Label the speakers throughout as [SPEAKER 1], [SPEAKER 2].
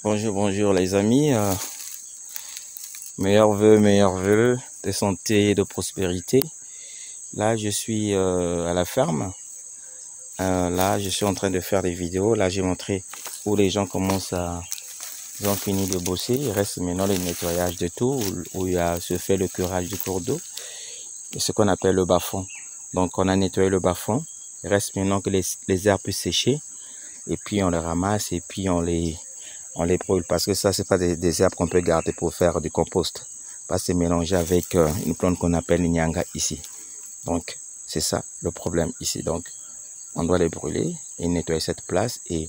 [SPEAKER 1] Bonjour les amis, meilleurs vœux de santé et de prospérité. Là je suis à la ferme, là je suis en train de faire des vidéos. Là j'ai montré où les gens commencent à, ils ont fini de bosser. Il reste maintenant le nettoyage de tout, où se fait le curage du cours d'eau, ce qu'on appelle le bas-fond. Donc on a nettoyé le bas-fond, il reste maintenant que les herbes puissent sécher, et puis on les ramasse et puis on les brûle, parce que ça c'est pas des herbes qu'on peut garder pour faire du compost, parce que c'est mélangé avec une plante qu'on appelle nyanga ici. Donc c'est ça le problème ici. Donc on doit les brûler et nettoyer cette place, et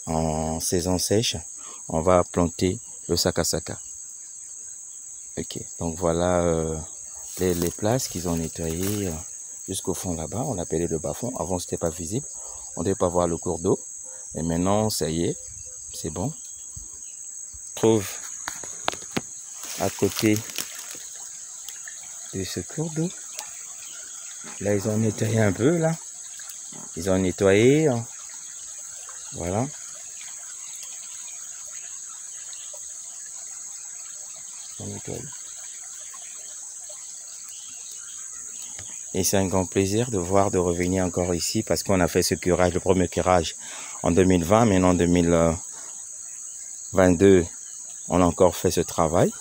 [SPEAKER 1] en saison sèche on va planter le sakasaka. Ok, donc voilà les places qu'ils ont nettoyées jusqu'au fond là-bas. On appelait le bas-fond. Avant c'était pas visible, on ne devait pas voir le cours d'eau, et maintenant ça y est, c'est bon. Trouve à côté de ce cours d'eau. Là ils ont nettoyé un peu, là ils ont nettoyé, hein. Voilà. Et c'est un grand plaisir de revenir encore ici, parce qu'on a fait ce curage, le premier curage en 2020, maintenant en 2022 on a encore fait ce travail,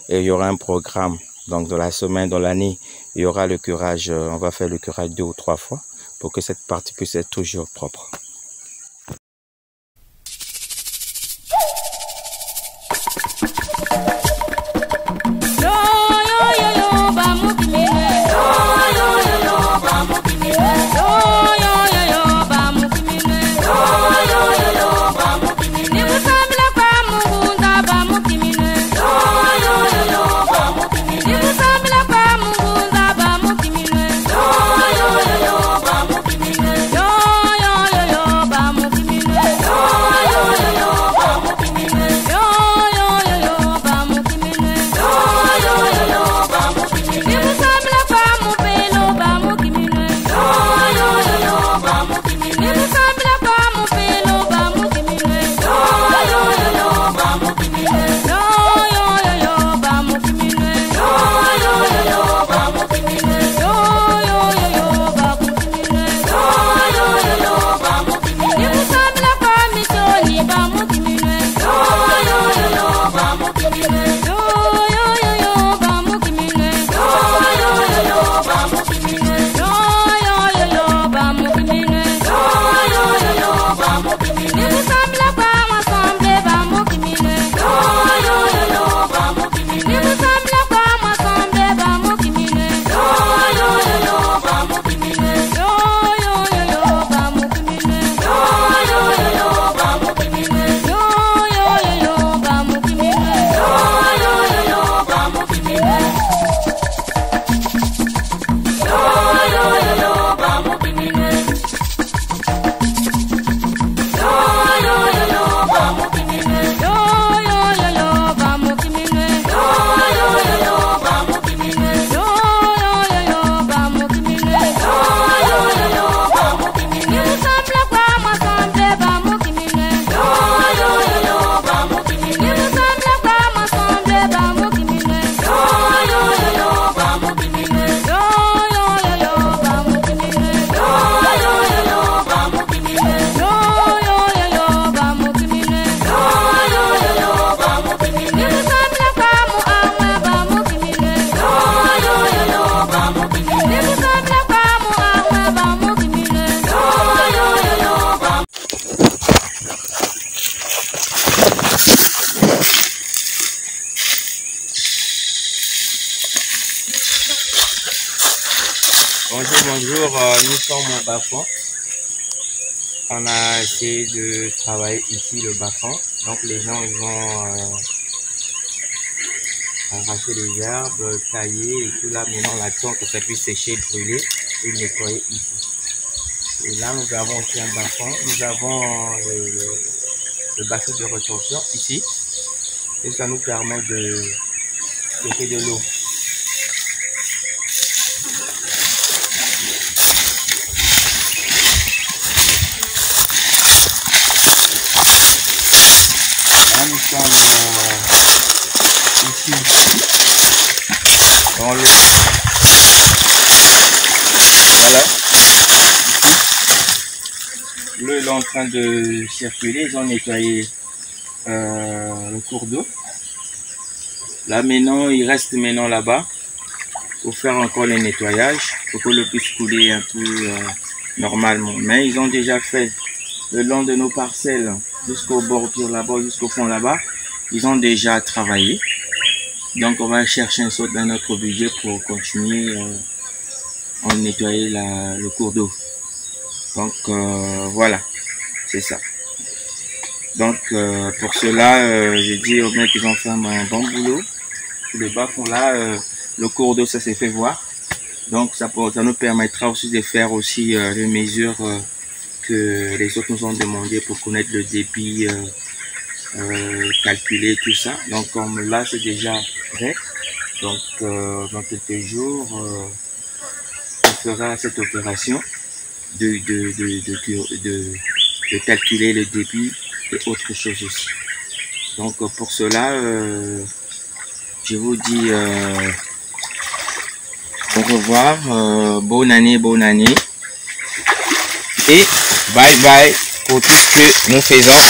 [SPEAKER 1] et il y aura un programme. Donc dans la semaine, dans l'année, il y aura le curage, on va faire le curage 2 ou 3 fois pour que cette partie puisse être toujours propre. Bonjour, nous sommes au bas-fond. On a essayé de travailler ici le bas-fond. Donc les gens ils vont arracher les herbes, tailler et tout là. Maintenant on attend que ça puisse sécher, brûler et nettoyer ici. Et là nous avons aussi un bas-fond. Nous avons le bassin de rétention ici. Et ça nous permet de stocker de l'eau. ensemble ici dans l'eau. Voilà. L'eau est en train de circuler. Ils ont nettoyé le cours d'eau. Là maintenant, il reste maintenant là-bas pour faire encore les nettoyages pour que l'eau puisse couler un peu normalement. Mais ils ont déjà fait le long de nos parcelles jusqu'au bordure là-bas, jusqu'au fond là-bas. Ils ont déjà travaillé. Donc on va chercher un saut dans notre budget pour continuer à nettoyer le cours d'eau. Donc voilà, c'est ça. Donc pour cela, j'ai dit aux mecs qu'ils ont fait un bon boulot. Le bas fond là, le cours d'eau, ça s'est fait voir. Donc ça nous permettra aussi de faire aussi les mesures que les autres nous ont demandé pour connaître le débit, calculer tout ça. Donc comme là c'est déjà prêt, donc dans quelques jours on fera cette opération de calculer le débit et autre chose aussi. Donc pour cela je vous dis au revoir, bonne année et bye bye pour tout ce que nous faisons.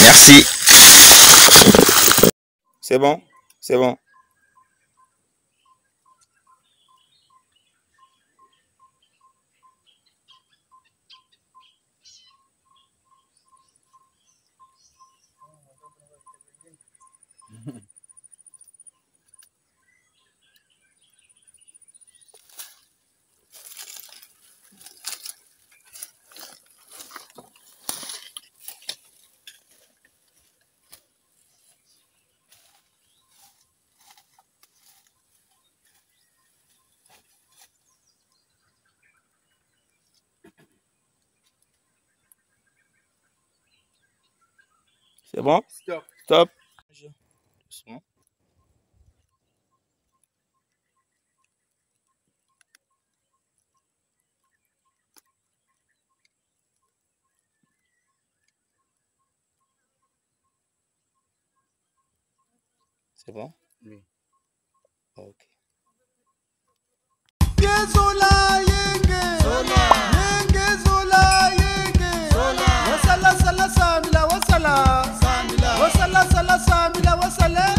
[SPEAKER 1] Merci. C'est bon, c'est bon. C'est bon? Stop. Stop. Doucement. C'est bon? Oui. Ok.
[SPEAKER 2] Wasala